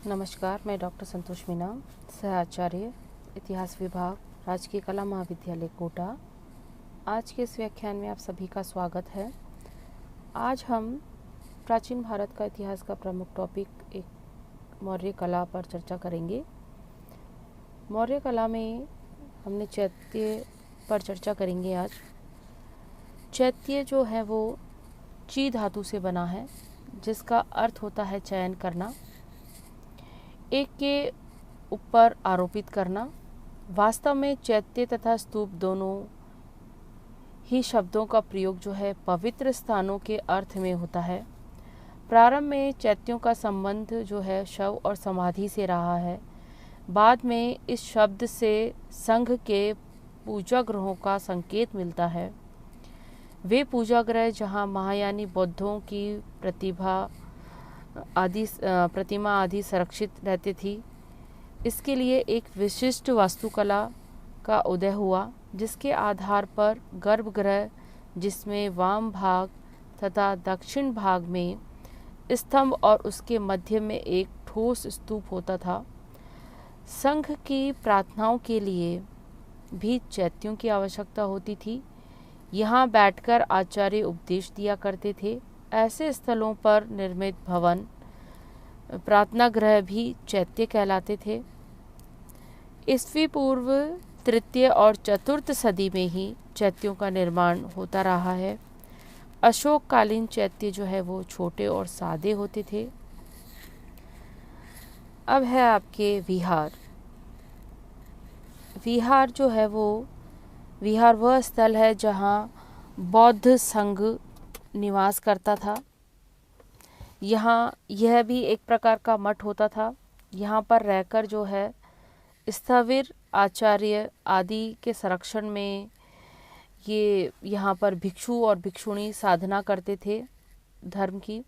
नमस्कार, मैं डॉक्टर संतोष मीना, सह-आचार्य, इतिहास विभाग, राजकीय कला महाविद्यालय कोटा। आज के इस व्याख्यान में आप सभी का स्वागत है। आज हम प्राचीन भारत का इतिहास का प्रमुख टॉपिक एक मौर्य कला पर चर्चा करेंगे। मौर्य कला में हमने चैत्य पर चर्चा करेंगे आज। चैत्य जो है वो ची धातु से बना है, जिसका अर्थ होता है चयन करना, एक के ऊपर आरोपित करना। वास्तव में चैत्य तथा स्तूप दोनों ही शब्दों का प्रयोग जो है पवित्र स्थानों के अर्थ में होता है। प्रारंभ में चैत्यों का संबंध जो है शव और समाधि से रहा है। बाद में इस शब्द से संघ के पूजा गृहों का संकेत मिलता है। वे पूजा गृह जहाँ महायानी बौद्धों की प्रतिमा आदि संरक्षित रहती थी। इसके लिए एक विशिष्ट वास्तुकला का उदय हुआ, जिसके आधार पर गर्भगृह, जिसमें वाम भाग तथा दक्षिण भाग में स्तंभ और उसके मध्य में एक ठोस स्तूप होता था। संघ की प्रार्थनाओं के लिए भी चैत्यों की आवश्यकता होती थी। यहाँ बैठकर आचार्य उपदेश दिया करते थे। ऐसे स्थलों पर निर्मित भवन, प्रार्थना गृह भी चैत्य कहलाते थे। ईस्वी पूर्व तृतीय और चतुर्थ सदी में ही चैत्यों का निर्माण होता रहा है। अशोककालीन चैत्य जो है वो छोटे और सादे होते थे। अब है आपके विहार। विहार जो है वो विहार वह स्थल है जहाँ बौद्ध संघ निवास करता था। यहाँ यह भी एक प्रकार का मठ होता था। यहाँ पर रहकर जो है स्थविर आचार्य आदि के संरक्षण में ये यहाँ पर भिक्षु और भिक्षुणी साधना करते थे धर्म की।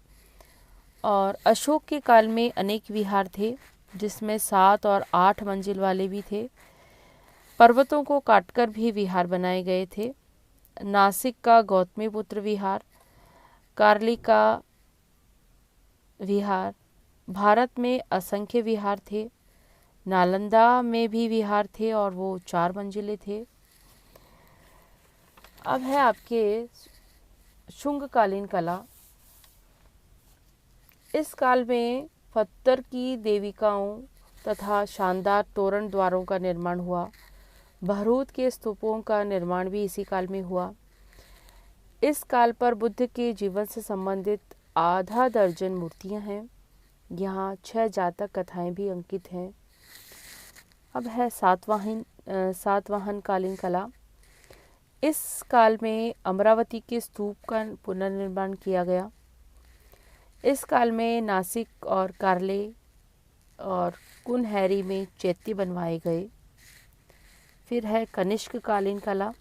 और अशोक के काल में अनेक विहार थे, जिसमें 7 और 8 मंजिल वाले भी थे। पर्वतों को काटकर भी विहार बनाए गए थे। नासिक का गौतमीपुत्र विहार, कार्ली का विहार, भारत में असंख्य विहार थे। नालंदा में भी विहार थे और वो 4 मंजिले थे। अब है आपके शुंगकालीन कला। इस काल में पत्थर की देविकाओं तथा शानदार तोरण द्वारों का निर्माण हुआ। बहरूद के स्तूपों का निर्माण भी इसी काल में हुआ। इस काल पर बुद्ध के जीवन से संबंधित आधा दर्जन मूर्तियां हैं। यहाँ 6 जातक कथाएं भी अंकित हैं। अब है सातवाहन कालीन कला। इस काल में अमरावती के स्तूप का पुनर्निर्माण किया गया। इस काल में नासिक और कार्ले और कुनहैरी में चैत्य बनवाए गए। फिर है कनिष्क कालीन कला।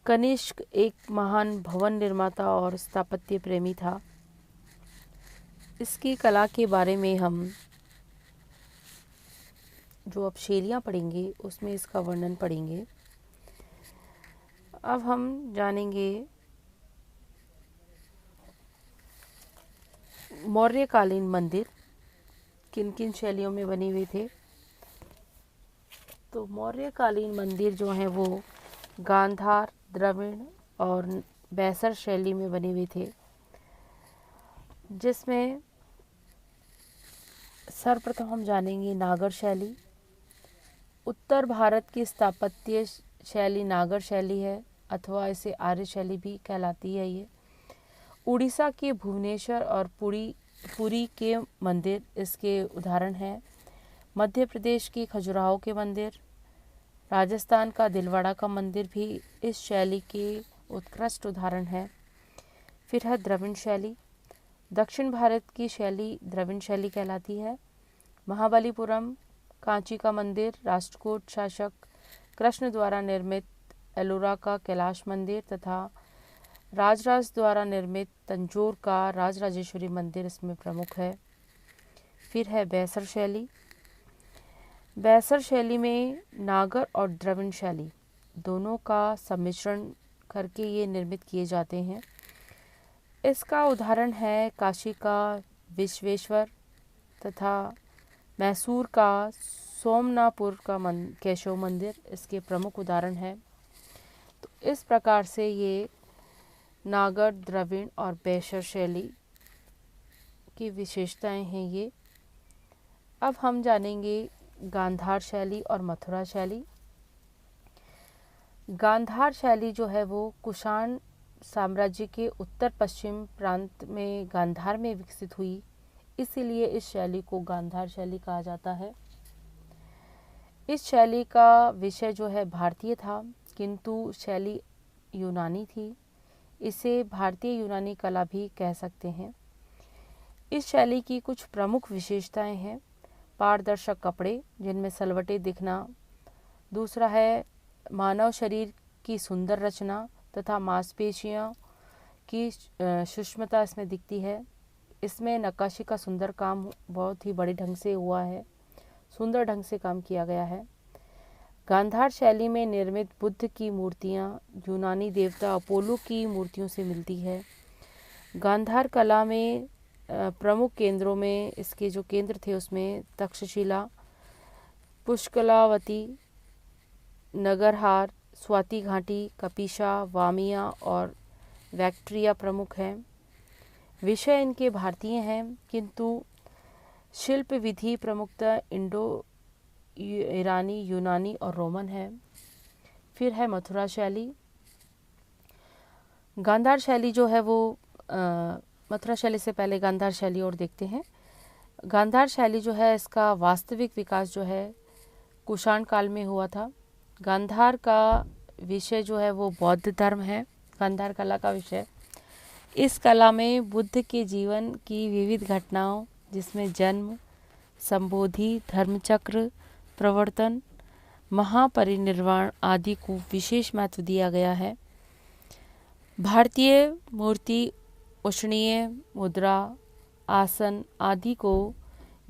कनिष्क एक महान भवन निर्माता और स्थापत्य प्रेमी था। इसकी कला के बारे में हम जो अब शैलियाँ पढ़ेंगे उसमें इसका वर्णन पढ़ेंगे। अब हम जानेंगे मौर्यकालीन मंदिर किन किन शैलियों में बने हुए थे। तो मौर्यकालीन मंदिर जो हैं वो गांधार, द्रविड़ और बैसर शैली में बने हुए थे, जिसमें सर्वप्रथम हम जानेंगे नागर शैली। उत्तर भारत की स्थापत्य शैली नागर शैली है, अथवा इसे आर्य शैली भी कहलाती है। ये उड़ीसा के भुवनेश्वर और पुरी के मंदिर इसके उदाहरण हैं। मध्य प्रदेश की खजुराहो के मंदिर, राजस्थान का दिलवाड़ा का मंदिर भी इस शैली के उत्कृष्ट उदाहरण है। फिर है द्रविड़ शैली। दक्षिण भारत की शैली द्रविड़ शैली कहलाती है। महाबलीपुरम, कांची का मंदिर, राष्ट्रकूट शासक कृष्ण द्वारा निर्मित एलोरा का कैलाश मंदिर तथा राजराज द्वारा निर्मित तंजौर का राजराजेश्वरी मंदिर इसमें प्रमुख है। फिर है बैसर शैली। बैसर शैली में नागर और द्रविड़ शैली दोनों का सम्मिश्रण करके ये निर्मित किए जाते हैं। इसका उदाहरण है काशी का विश्वेश्वर तथा मैसूर का सोमनापुर का केशव मंदिर इसके प्रमुख उदाहरण है। तो इस प्रकार से ये नागर, द्रविड़ और बेशर शैली की विशेषताएं हैं ये। अब हम जानेंगे गांधार शैली और मथुरा शैली। गांधार शैली जो है वो कुषाण साम्राज्य के उत्तर पश्चिम प्रांत में गांधार में विकसित हुई, इसीलिए इस शैली को गांधार शैली कहा जाता है। इस शैली का विषय जो है भारतीय था, किंतु शैली यूनानी थी। इसे भारतीय यूनानी कला भी कह सकते हैं। इस शैली की कुछ प्रमुख विशेषताएं हैं। पारदर्शक कपड़े जिनमें सलवटें दिखना, दूसरा है मानव शरीर की सुंदर रचना तथा मांसपेशियों की सूक्ष्मता इसमें दिखती है। इसमें नक्काशी का सुंदर काम बहुत ही बड़े ढंग से हुआ है, सुंदर ढंग से काम किया गया है। गांधार शैली में निर्मित बुद्ध की मूर्तियां यूनानी देवता अपोलो की मूर्तियों से मिलती है। गांधार कला में प्रमुख केंद्रों में इसके जो केंद्र थे उसमें तक्षशिला, पुष्कलावती, नगरहार, स्वाति घाटी, कपिशा, वामिया और वैक्ट्रिया प्रमुख हैं। विषय इनके भारतीय हैं, किंतु शिल्प विधि प्रमुखतः इंडो ईरानी, यूनानी और रोमन है। फिर है मथुरा शैली। गांधार शैली जो है वो मथुरा शैली से पहले गांधार शैली और देखते हैं। गांधार शैली जो है इसका वास्तविक विकास जो है कुषाण काल में हुआ था। गांधार का विषय जो है वो बौद्ध धर्म है। गांधार कला का विषय, इस कला में बुद्ध के जीवन की विविध घटनाओं जिसमें जन्म, संबोधि, धर्मचक्र, प्रवर्तन, महापरिनिर्वाण आदि को विशेष महत्व दिया गया है। भारतीय मूर्ति, उष्णीय मुद्रा, आसन आदि को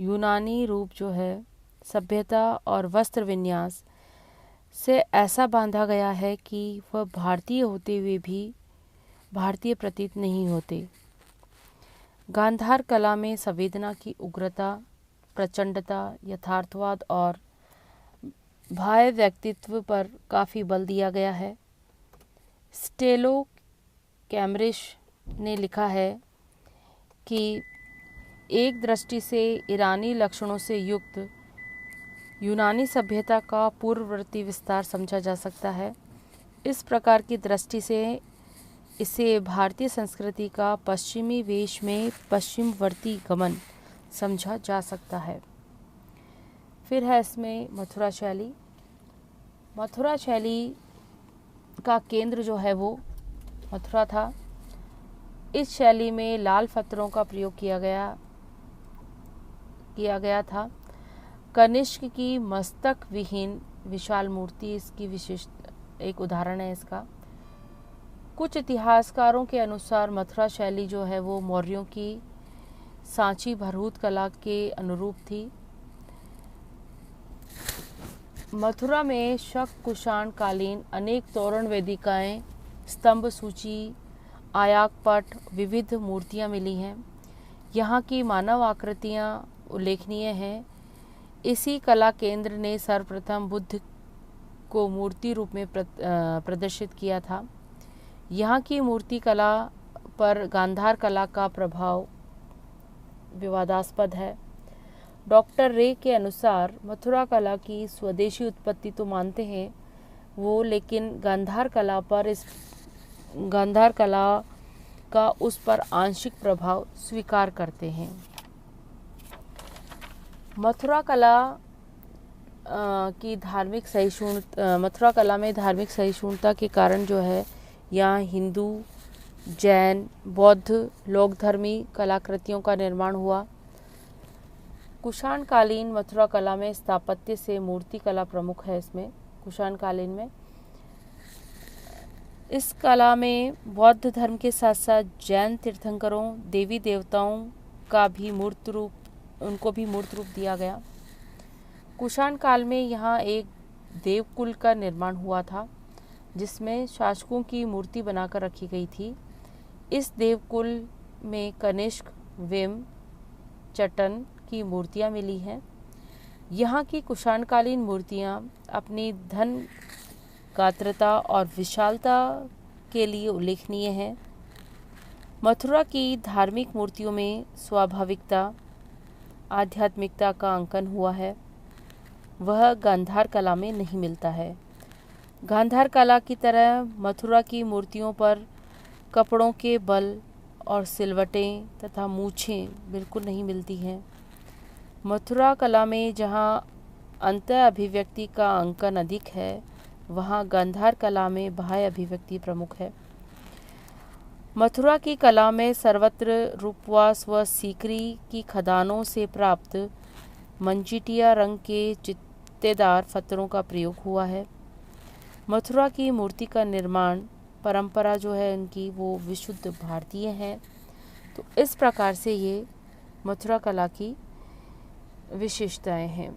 यूनानी रूप जो है सभ्यता और वस्त्र विन्यास से ऐसा बांधा गया है कि वह भारतीय होते हुए भी भारतीय प्रतीत नहीं होते। गांधार कला में संवेदना की उग्रता, प्रचंडता, यथार्थवाद और बाह्य व्यक्तित्व पर काफ़ी बल दिया गया है। स्टेलो कैम्ब्रिज ने लिखा है कि एक दृष्टि से ईरानी लक्षणों से युक्त यूनानी सभ्यता का पूर्ववर्ती विस्तार समझा जा सकता है। इस प्रकार की दृष्टि से इसे भारतीय संस्कृति का पश्चिमी वेश में पश्चिमवर्ती गमन समझा जा सकता है। फिर है इसमें मथुरा शैली। मथुरा शैली का केंद्र जो है वो मथुरा था। इस शैली में लाल पत्थरों का प्रयोग किया गया था। कनिष्क की मस्तक विहीन विशाल मूर्ति इसकी विशेष एक उदाहरण है इसका। कुछ इतिहासकारों के अनुसार मथुरा शैली जो है वो मौर्यों की सांची भरहुत कला के अनुरूप थी। मथुरा में शक कुषाण कालीन अनेक तोरण वेदिकाएं, स्तंभ सूची, आयाक पट, विविध मूर्तियां मिली हैं। यहाँ की मानव आकृतियां उल्लेखनीय हैं। इसी कला केंद्र ने सर्वप्रथम बुद्ध को मूर्ति रूप में प्रदर्शित किया था। यहाँ की मूर्ति कला पर गांधार कला का प्रभाव विवादास्पद है। डॉक्टर रे के अनुसार मथुरा कला की स्वदेशी उत्पत्ति तो मानते हैं वो, लेकिन गांधार कला का उस पर आंशिक प्रभाव स्वीकार करते हैं। मथुरा कला मथुरा कला में धार्मिक सहिष्णुता के कारण जो है यहाँ हिंदू, जैन, बौद्ध लोकधर्मी कलाकृतियों का निर्माण हुआ। कुषाण कालीन मथुरा कला में स्थापत्य से मूर्ति कला प्रमुख है। इसमें कुषाण कालीन में इस कला में बौद्ध धर्म के साथ साथ जैन तीर्थंकरों, देवी देवताओं का भी मूर्त रूप दिया गया। कुषाण काल में यहाँ एक देवकुल का निर्माण हुआ था जिसमें शासकों की मूर्ति बनाकर रखी गई थी। इस देवकुल में कनिष्क, विम, चटन की मूर्तियाँ मिली हैं। यहाँ की कुषाणकालीन मूर्तियाँ अपनी धन गात्रता और विशालता के लिए उल्लेखनीय हैं। मथुरा की धार्मिक मूर्तियों में स्वाभाविकता, आध्यात्मिकता का अंकन हुआ है। वह गांधार कला में नहीं मिलता है। गांधार कला की तरह मथुरा की मूर्तियों पर कपड़ों के बल और सिलवटें तथा मूछें बिल्कुल नहीं मिलती हैं। मथुरा कला में जहाँ अंतः अभिव्यक्ति का अंकन अधिक है, वहाँ गांधार कला में बाह्य अभिव्यक्ति प्रमुख है। मथुरा की कला में सर्वत्र रूपवास व सीकरी की खदानों से प्राप्त मंजीटिया रंग के चित्तेदार पत्थरों का प्रयोग हुआ है। मथुरा की मूर्ति का निर्माण परंपरा जो है उनकी वो विशुद्ध भारतीय है। तो इस प्रकार से ये मथुरा कला की विशेषताएं हैं।